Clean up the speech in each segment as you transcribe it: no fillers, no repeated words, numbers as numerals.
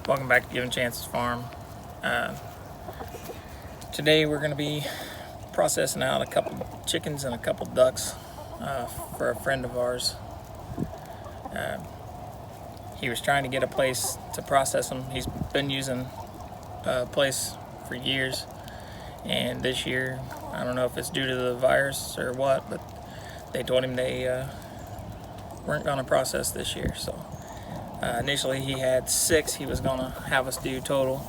Welcome back to Given Chances Farm. Today we're going to be processing out a couple chickens and a couple ducks for a friend of ours. He was trying to get a place to process them. He's been using a place for years, and this year, I don't know if it's due to the virus or what, but they told him they weren't going to process this year. So initially he had 6 he was going to have us do total,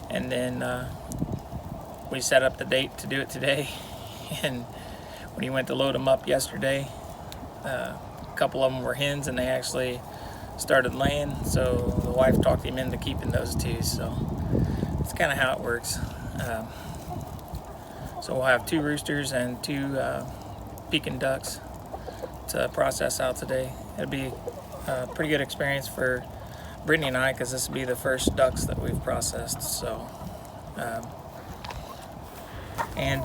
and then we set up the date to do it today. And when he went to load them up yesterday, a couple of them were hens and they actually started laying, so the wife talked him into keeping those 2. So it's kind of how it works. So we'll have 2 roosters and 2 Pekin ducks to process out today. It'll be a pretty good experience for Brittany and I, because this will be the first ducks that we've processed. So and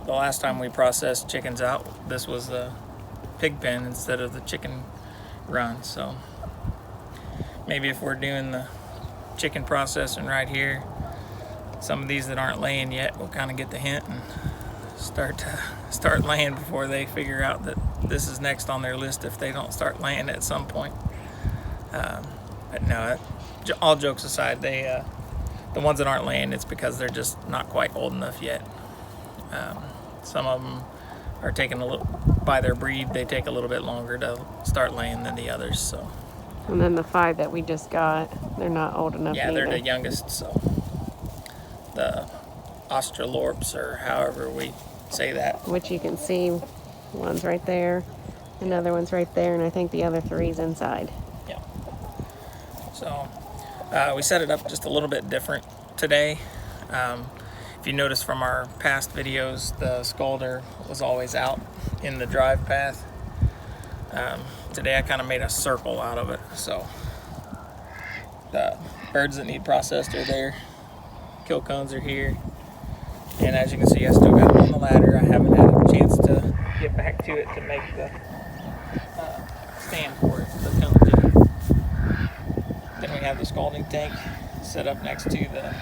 the last time we processed chickens out, this was the pig pen instead of the chicken run. So maybe if we're doing the chicken processing right here, some of these that aren't laying yet will kind of get the hint and start laying before they figure out that this is next on their list if they don't start laying at some point. But no, all jokes aside, the ones that aren't laying, it's because they're just not quite old enough yet. Some of them are taking a little, by their breed, they take a little bit longer to start laying than the others. So. And then the 5 that we just got, they're not old enough Yeah, either. they're the youngest. So the Australorps, or however we say that. Which you can see, one's right there, another one's right there, and I think the other 3's inside. Yeah. So we set it up just a little bit different today. If you notice from our past videos, the scalder was always out in the drive path. Today I kind of made a circle out of it. So the birds that need processed are there. Kill cones are here. And as you can see, I still got them on the ladder. I haven't had a chance to get back to it to make the stand for it, the cone. Then we have the scalding tank set up next to the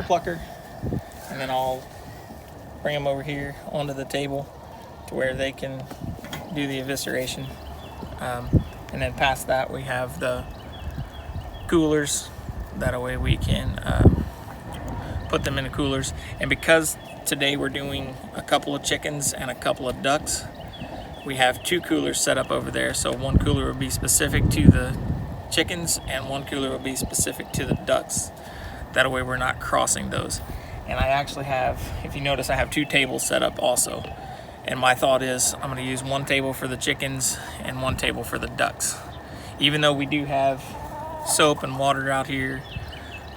plucker. And then I'll bring them over here onto the table to where they can do the evisceration. And then past that, we have the coolers. That way we can put them in the coolers. And because today we're doing a couple of chickens and a couple of ducks, we have 2 coolers set up over there. So one cooler will be specific to the chickens and one cooler will be specific to the ducks. That way we're not crossing those. And I actually have, if you notice, I have 2 tables set up also. And my thought is I'm going to use one table for the chickens and one table for the ducks. Even though we do have soap and water out here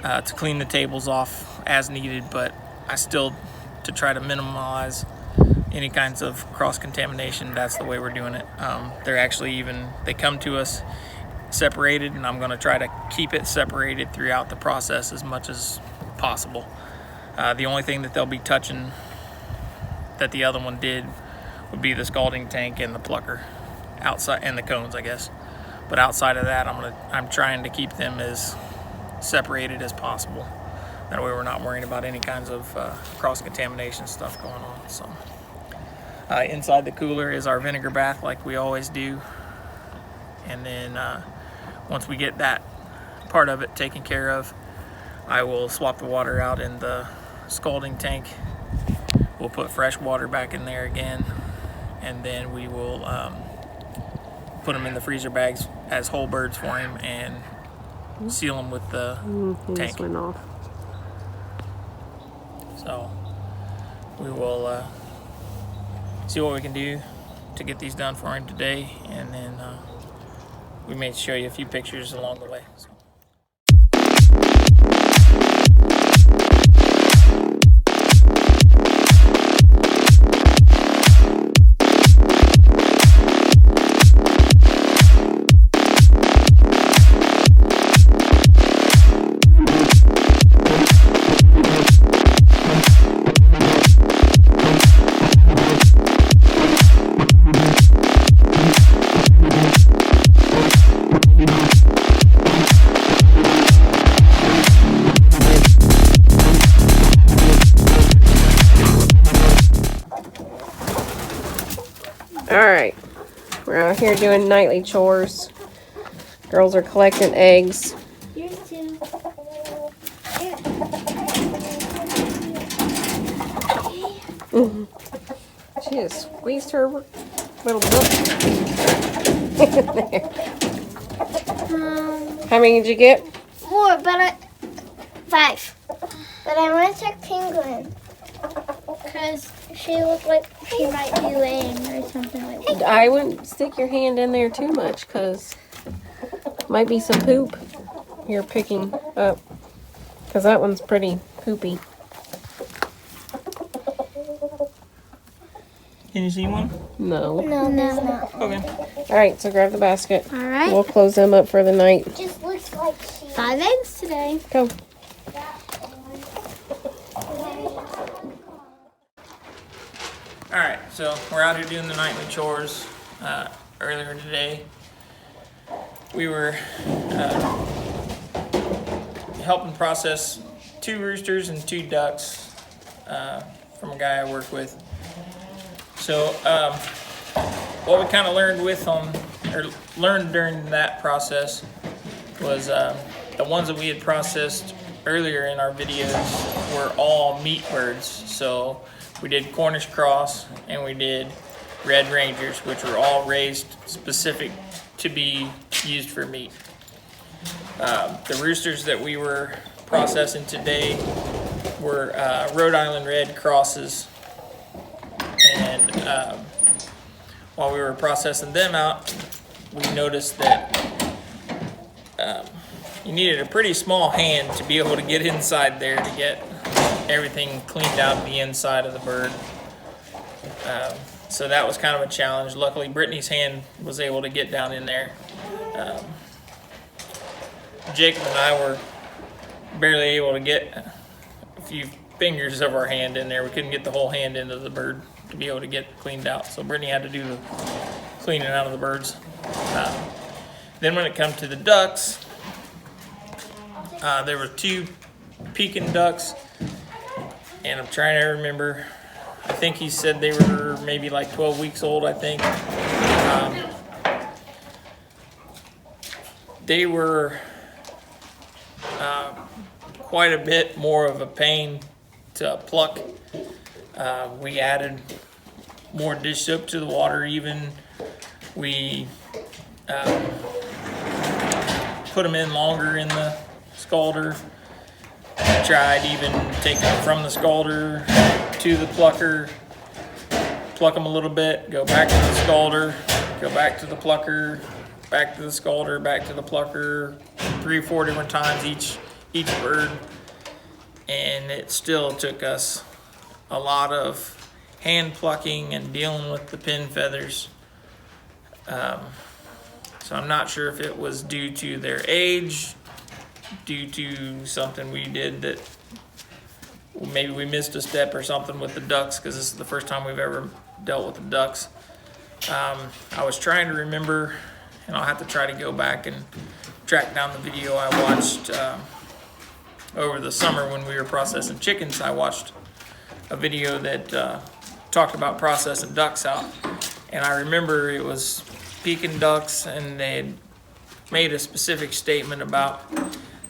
to clean the tables off as needed, but I still, to try to minimize any kinds of cross-contamination, that's the way we're doing it. They're actually they come to us separated, and I'm going to try to keep it separated throughout the process as much as possible. The only thing that they'll be touching that the other one did would be the scalding tank and the plucker outside, and the cones, I guess. But outside of that, I'm trying to keep them as separated as possible. That way we're not worrying about any kinds of cross-contamination stuff going on. So inside the cooler is our vinegar bath like we always do. And then once we get that part of it taken care of, I will swap the water out in the scalding tank. We'll put fresh water back in there again, and then we will put them in the freezer bags as whole birds for him and seal them with the tank. Just went off. So we will see what we can do to get these done for him today, and then we may show you a few pictures along the way. So. We'll be right back. here doing nightly chores. Girls are collecting eggs. Yours too. She just squeezed her little book. There. How many did you get? 4, but 5. But I want to check Penguin. Because she looked like she might be laying or something like that. I wouldn't stick your hand in there too much because might be some poop you're picking up. Because that one's pretty poopy. Can you see one? No. No, there's not. Okay. All right, so grab the basket. All right. We'll close them up for the night. It just looks like 5 eggs today. Go. All right, so we're out here doing the nightly chores. Earlier today, we were helping process 2 roosters and 2 ducks from a guy I work with. So what we kind of learned during that process was the ones that we had processed earlier in our videos were all meat birds. So we did Cornish cross and we did red rangers, which were all raised specific to be used for meat. The roosters that we were processing today were Rhode Island red crosses, and while we were processing them out, we noticed that you needed a pretty small hand to be able to get inside there to get everything cleaned out of the inside of the bird. So that was kind of a challenge. Luckily, Brittany's hand was able to get down in there. Jacob and I were barely able to get a few fingers of our hand in there. We couldn't get the whole hand into the bird to be able to get cleaned out. So Brittany had to do the cleaning out of the birds. Then when it comes to the ducks, there were 2 Pekin ducks, and I'm trying to remember. I think he said they were maybe like 12 weeks old, I think. They were quite a bit more of a pain to pluck. We added more dish soap to the water even. We put them in longer in the scalder. I tried even taking them from the scalder to the plucker, pluck them a little bit, go back to the scalder, go back to the plucker, back to the scalder, back to the plucker, 3 or 4 different times each bird. And it still took us a lot of hand plucking and dealing with the pin feathers. So I'm not sure if it was due to their age, due to something we did that maybe we missed a step or something with the ducks, because this is the first time we've ever dealt with the ducks. I was trying to remember, and I'll have to try to go back and track down the video I watched over the summer when we were processing chickens. I watched a video that talked about processing ducks out, and I remember it was Pekin ducks, and they had made a specific statement about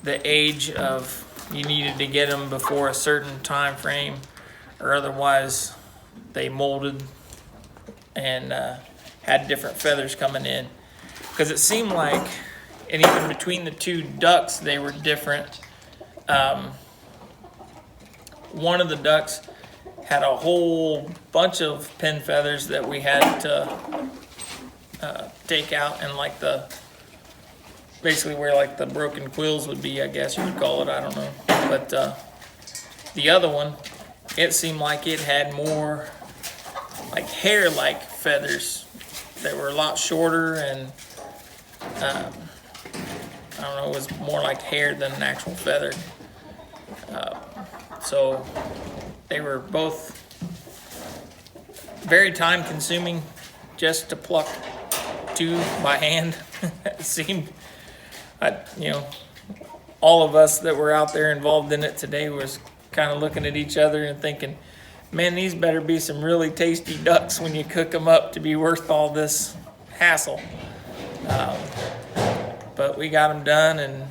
the age of you needed to get them before a certain time frame, or otherwise they molded and had different feathers coming in. Because it seemed like, and even between the 2 ducks, they were different. One of the ducks had a whole bunch of pin feathers that we had to take out, and like basically where like the broken quills would be, I guess you would call it, I don't know. But the other one, it seemed like it had more like hair-like feathers that were a lot shorter, and I don't know, it was more like hair than an actual feather. So they were both very time-consuming just to pluck 2 by hand. It seemed, all of us that were out there involved in it today was kind of looking at each other and thinking, man, these better be some really tasty ducks when you cook them up to be worth all this hassle. But we got them done, and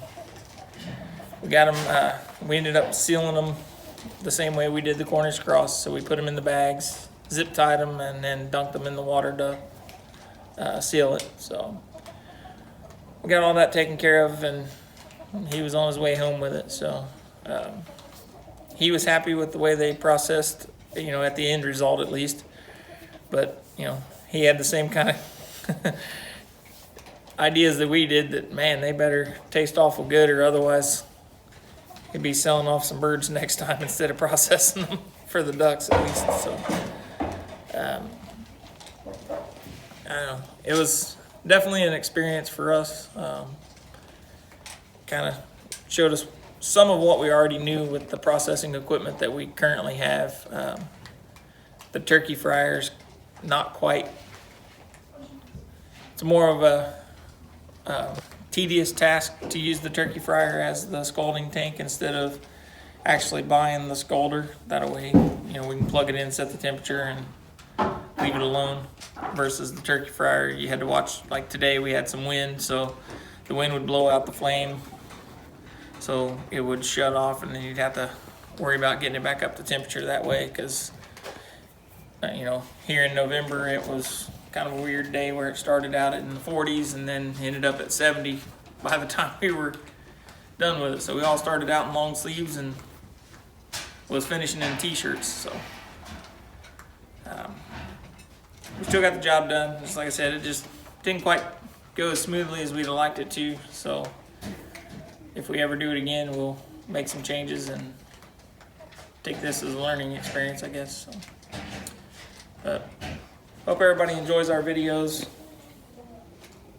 we ended up sealing them the same way we did the Cornish cross. So we put them in the bags, zip tied them, and then dunked them in the water to seal it. So we got all that taken care of, and he was on his way home with it. So he was happy with the way they processed, at the end result at least. But, he had the same kind of ideas that we did, that, man, they better taste awful good, or otherwise he'd be selling off some birds next time instead of processing them for the ducks at least. So I don't know. It was definitely an experience for us. Kind of showed us some of what we already knew with the processing equipment that we currently have. The turkey fryer's not quite. It's more of a tedious task to use the turkey fryer as the scalding tank instead of actually buying the scalder. That way, we can plug it in, set the temperature, and leave it alone. Versus the turkey fryer, you had to watch. Like today, we had some wind, so the wind would blow out the flame, so it would shut off, and then you'd have to worry about getting it back up to temperature that way. Because here in November, it was kind of a weird day where it started out in the 40s and then ended up at 70 by the time we were done with it. So we all started out in long sleeves and was finishing in t-shirts. So we still got the job done. Just like I said, it just didn't quite go as smoothly as we'd have liked it to. So if we ever do it again, we'll make some changes and take this as a learning experience, I guess. So, but hope everybody enjoys our videos.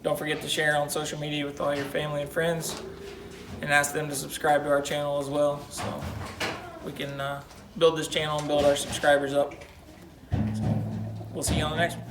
Don't forget to share on social media with all your family and friends, and ask them to subscribe to our channel as well, so we can build this channel and build our subscribers up. So we'll see you on the next one.